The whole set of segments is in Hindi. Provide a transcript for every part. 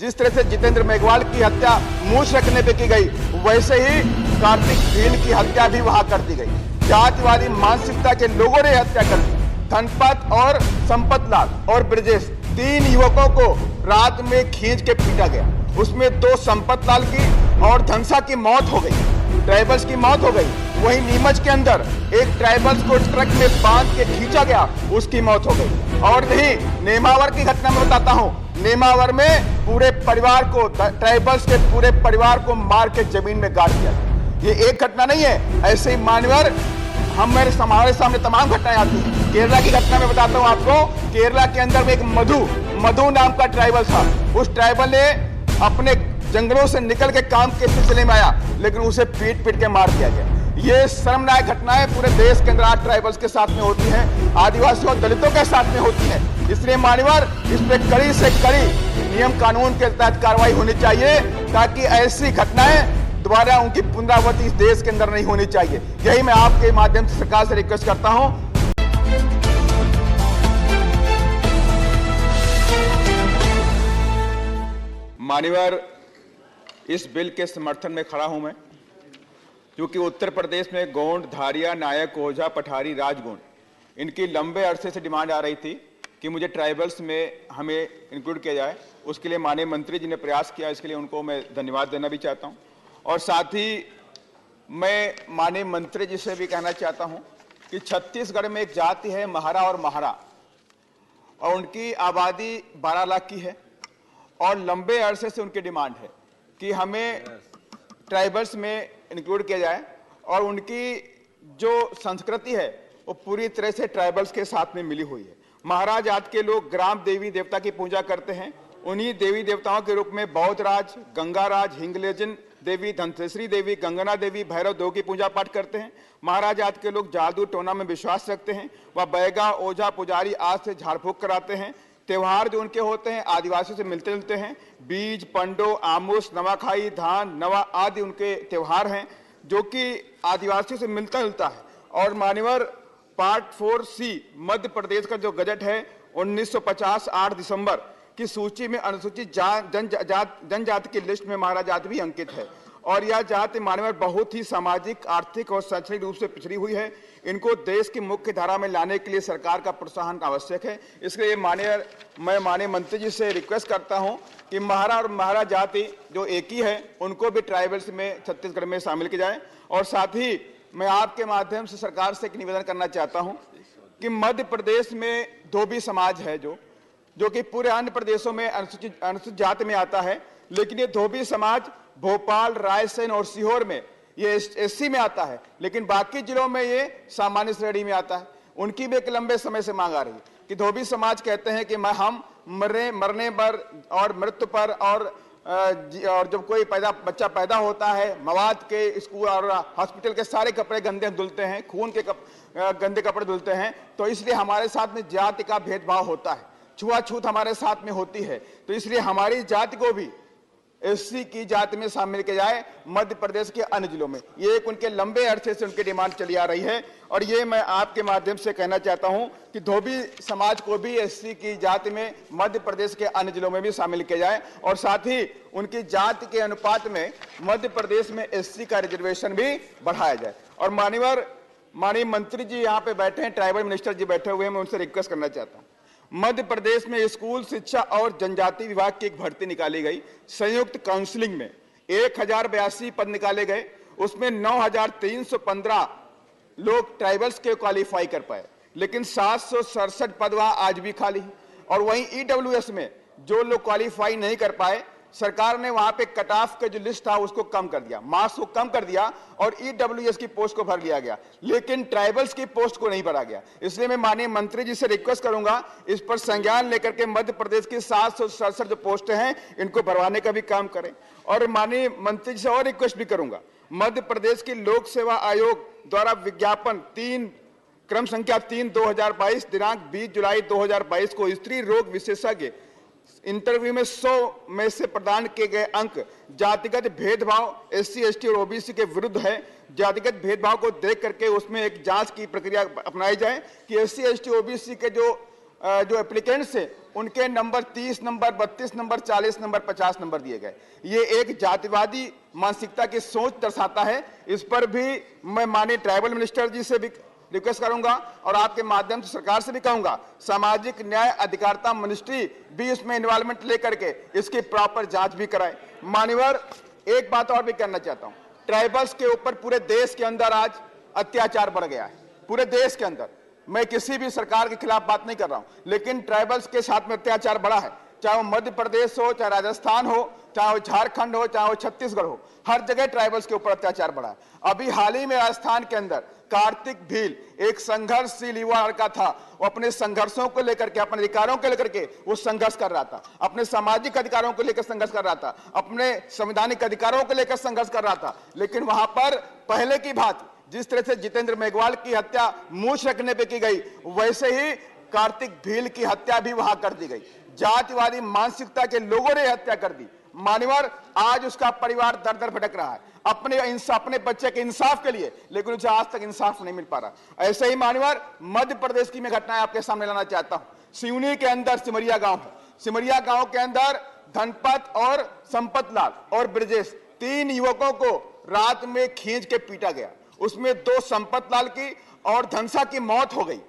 जिस तरह से जितेंद्र मेघवाल की हत्या मूछ रखने पे की गई, वैसे ही कार्तिक भील की हत्या भी वहां कर दी गई। जातिवादी मानसिकता के लोगों ने हत्या कर दी। धनपत और संपत लाल और ब्रजेश, 3 युवकों को रात में खींच के पीटा गया। उसमें 2 संपत लाल की और धनसा की मौत हो गई, ट्राइबल्स की मौत हो गई। वहीं नीमच के अंदर एक ट्राइबल्स को ट्रक में बांध के खींचा गया, उसकी मौत हो गई। और नहीं, नेमावर की घटना में बताता हूं, नेमावर में पूरे परिवार को, ट्राइबल्स के पूरे परिवार को मार के जमीन में गाड़ दिया। ये एक घटना नहीं है, ऐसे ही मानवर हमारे सामने तमाम घटनाएं आती हैं। केरला की घटना में बताता हूं आपको, केरला के अंदर में एक मधु नाम का ट्राइबल था। उस ट्राइबल ने अपने जंगलों से निकल के काम के सिलसिले में आया, लेकिन उसे पीट के मार दिया गया। ये शर्मनाक घटनाएं पूरे देश के अंदर आज ट्राइबल्स के साथ में होती हैं, आदिवासियों और दलितों के साथ में होती हैं। इसलिए मान्यवर, इस पे कड़ी से कड़ी नियम कानून के तहत कार्रवाई होनी चाहिए, ताकि ऐसी घटनाएं दोबारा उनकी पुनरावृत्ति इस देश के अंदर नहीं होनी चाहिए। यही मैं आपके माध्यम से सरकार से रिक्वेस्ट करता हूं। मान्यवर, इस बिल के समर्थन में खड़ा हूं मैं, क्योंकि उत्तर प्रदेश में गोंड, धारिया, नायक, ओझा, पठारी, राजगोंड, इनकी लंबे अरसे से डिमांड आ रही थी कि मुझे ट्राइबल्स में हमें इंक्लूड किया जाए। उसके लिए माननीय मंत्री जी ने प्रयास किया, इसके लिए उनको मैं धन्यवाद देना भी चाहता हूं। और साथ ही मैं माननीय मंत्री जी से भी कहना चाहता हूं कि छत्तीसगढ़ में एक जाति है महारा और महारा, और उनकी आबादी 12 लाख की है, और लंबे अरसे से उनकी डिमांड है कि हमें ट्राइबल्स में इंक्लूड किया जाए। और उनकी जो संस्कृति है वो पूरी तरह से ट्राइबल्स के साथ में मिली हुई है। महाराज जात के लोग ग्राम देवी देवता की पूजा करते हैं। उन्हीं देवी देवताओं के रूप में बौद्धराज, गंगाराज, हिंगलेजन देवी, धनतेसरी देवी, गंगना देवी, भैरव देव की पूजा पाठ करते हैं। महाराज जात के लोग जादू टोना में विश्वास रखते हैं। वह बैगा, ओझा, पुजारी आज से झाड़ फूक कराते हैं। त्योहार जो उनके होते हैं आदिवासियों से मिलते जुलते हैं। बीज, पंडो, आमूस, नवाखाई, धान, नवा आदि उनके त्योहार हैं, जो कि आदिवासियों से मिलता जुलता है। और मान्यवर, पार्ट 4C मध्य प्रदेश का जो गजट है 1950 8 दिसंबर की सूची में अनुसूचित जनजाति की लिस्ट में महाराज जाति भी अंकित है। और यह जाति मानव बहुत ही सामाजिक, आर्थिक और शैक्षणिक रूप से पिछड़ी हुई है। इनको देश की मुख्य धारा में लाने के लिए सरकार का प्रोत्साहन आवश्यक है। इसलिए मैं माननीय मंत्री जी से रिक्वेस्ट करता हूं कि महारा और महारा जाति जो एक ही है, उनको भी ट्राइबल्स में छत्तीसगढ़ में शामिल किया जाए। और साथ ही मैं आपके माध्यम से सरकार से एक निवेदन करना चाहता हूं कि मध्य प्रदेश में धोबी समाज है जो कि पूरे अन्य प्रदेशों में अनुसूचित जाति में आता है, लेकिन ये धोबी समाज भोपाल, रायसेन और सीहोर में ये एससी में आता है, लेकिन बाकी जिलों में ये सामान्य श्रेणी में आता है। उनकी भी एक लंबे समय से मांग आ रही है कि धोबी समाज कहते हैं कि हम मरने पर और मृत्यु पर और जब कोई बच्चा पैदा होता है, मवाद के स्कूल और हॉस्पिटल के सारे कपड़े गंदे धुलते हैं, खून के गंदे कपड़े धुलते हैं, तो इसलिए हमारे साथ में जाति का भेदभाव होता है, छुआछूत हमारे साथ में होती है। तो इसलिए हमारी जाति को भी एससी की जाति में शामिल किया जाए मध्य प्रदेश के अन्य जिलों में। ये एक उनके लंबे अरसे से उनकी डिमांड चली आ रही है। और ये मैं आपके माध्यम से कहना चाहता हूं कि धोबी समाज को भी एससी की जाति में मध्य प्रदेश के अन्य जिलों में भी शामिल किया जाए। और साथ ही उनकी जाति के अनुपात में मध्य प्रदेश में एससी का रिजर्वेशन भी बढ़ाया जाए। और माननीय मंत्री जी यहाँ पे बैठे हैं, ट्राइबल मिनिस्टर जी बैठे हुए हैं, मैं उनसे रिक्वेस्ट करना चाहता हूँ। मध्य प्रदेश में स्कूल शिक्षा और जनजाति विभाग की एक भर्ती निकाली गई। संयुक्त काउंसलिंग में 1082 पद निकाले गए, उसमें 9315 लोग ट्राइबल्स के क्वालिफाई कर पाए, लेकिन 767 पद वहां आज भी खाली है। और वहीं ईडब्ल्यूएस में जो लोग क्वालिफाई नहीं कर पाए, सरकार ने वहां पे कट ऑफ का जो लिस्ट था उसको कम कर दिया, मार्क्स को कम कर दिया और ईडब्ल्यूएस की पोस्ट को भर लिया गया, लेकिन ट्राइबल्स की पोस्ट को नहीं भरा गया। इसलिए मैं माननीय मंत्री जी से रिक्वेस्ट करूंगा, इस पर संज्ञान लेकर के मध्य प्रदेश की 767 जो पोस्टें हैं इनको भरवाने का भी काम करें। और माननीय मंत्री जी से और रिक्वेस्ट भी करूंगा, मध्य प्रदेश की लोक सेवा आयोग द्वारा विज्ञापन क्रम संख्या 3/2022 दिनांक 20 जुलाई 2022 को स्त्री रोग विशेषज्ञ इंटरव्यू में 100 में से प्रदान किए गए अंक जातिगत भेदभाव एससी, एसटी और ओबीसी के विरुद्ध है। जातिगत भेदभाव को देख करके उसमें एक जांच की प्रक्रिया अपनाई जाए कि एससी, एसटी, ओबीसी के जो जो एप्लीकेंट्स थे उनके number 30 number, 32 number, 40 number, 50 number दिए गए। ये एक जातिवादी मानसिकता की सोच दर्शाता है। इस पर भी मैं माननीय ट्राइबल मिनिस्टर जी से भी रिक्वेस्ट करूंगा और आपके माध्यम से सरकार से भी कहूंगा, सामाजिक न्याय अधिकारिता मिनिस्ट्री भी इसमें इन्वॉल्वमेंट लेकर के इसकी प्रॉपर जांच भी कराए। मान्यवर, एक बात और भी कहना चाहता हूं, ट्राइबल्स के ऊपर पूरे देश के अंदर आज अत्याचार बढ़ गया है, पूरे देश के अंदर। मैं किसी भी सरकार के खिलाफ बात नहीं कर रहा हूं, लेकिन ट्राइबल्स के साथ में अत्याचार बढ़ा है, चाहे वो मध्य प्रदेश हो, चाहे राजस्थान हो, चाहे वो झारखंड हो, चाहे वो छत्तीसगढ़ हो, हर जगह ट्राइबल्स के ऊपर अत्याचार बढ़ा है। अभी हाल ही में राजस्थान के अंदर कार्तिक भील एक संघर्षशील युवा लड़का था, वो अपने संघर्षों को लेकर के, अपने अधिकारों को लेकर के वो संघर्ष कर रहा था, अपने सामाजिक अधिकारों को लेकर संघर्ष कर रहा था, अपने संवैधानिक अधिकारों को लेकर संघर्ष कर रहा था। लेकिन वहां पर पहले की बात, जिस तरह से जितेंद्र मेघवाल की हत्या मूछ रखने पे की गई, वैसे ही कार्तिक भील की हत्या भी वहां कर दी गई। जातिवादी मानसिकता के लोगों ने हत्या कर दी। मान्यवर, आज उसका परिवार दर दर भटक रहा है अपने बच्चे के इंसाफ के लिए, लेकिन उसे आज तक इंसाफ नहीं मिल पा रहा। ऐसे ही मान्यवर, मध्य प्रदेश की मैं घटनाएं आपके सामने लाना चाहता हूं। सिवनी के अंदर सिमरिया गांव है, सिमरिया गांव के अंदर धनपत और संपत लाल और ब्रजेश, 3 युवकों को रात में खींच के पीटा गया। उसमें 2 संपत लाल की और धनसा की मौत हो गई,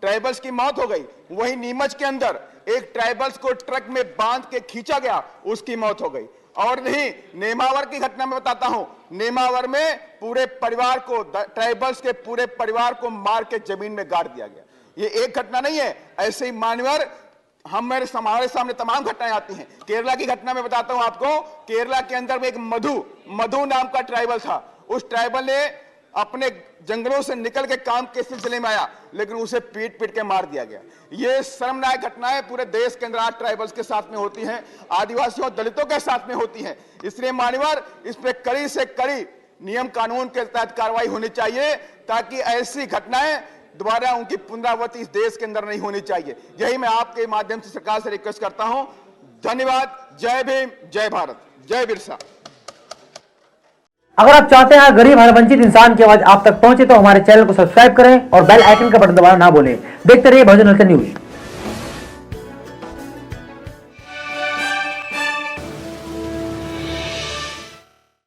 ट्राइबल्स की मौत हो गई। वहीं नीमच के अंदर एक ट्राइबल्स को ट्रक में बांध के खींचा गया, उसकी मौत हो गई। और नहीं, नेमावर की घटना में बताता हूं, नेमावर में पूरे परिवार को, ट्राइबल्स के पूरे परिवार को मार के जमीन में गाड़ दिया गया। ये एक घटना नहीं है, ऐसे ही मान्यवर हमारे सामने तमाम घटनाएं आती हैं। केरला की घटना में बताता हूं आपको, केरला के अंदर में एक मधु नाम का ट्राइबल था। उस ट्राइबल ने अपने जंगलों से निकल के काम के सिलसिले में आया, लेकिन उसे पीट के मार दिया गया। ये शर्मनाक घटनाएं पूरे देश के अंदर आज ट्राइबल्स के साथ में होती हैं, आदिवासियों दलितों के साथ में होती हैं। इसलिए मान्यवर, इस पे कड़ी से कड़ी नियम कानून के तहत कार्रवाई होनी चाहिए, ताकि ऐसी घटनाएं दोबारा उनकी पुनरावृत्ति इस देश के अंदर नहीं होनी चाहिए। यही मैं आपके माध्यम से सरकार से रिक्वेस्ट करता हूं। धन्यवाद। जय भीम, जय भारत, जय बिरसा। अगर आप चाहते हैं गरीब हर वंचित इंसान की आवाज आप तक पहुंचे तो हमारे चैनल को सब्सक्राइब करें और बेल आइकन का बटन दबाना ना भूलें। देखते रहिए बहुजन हलचल न्यूज।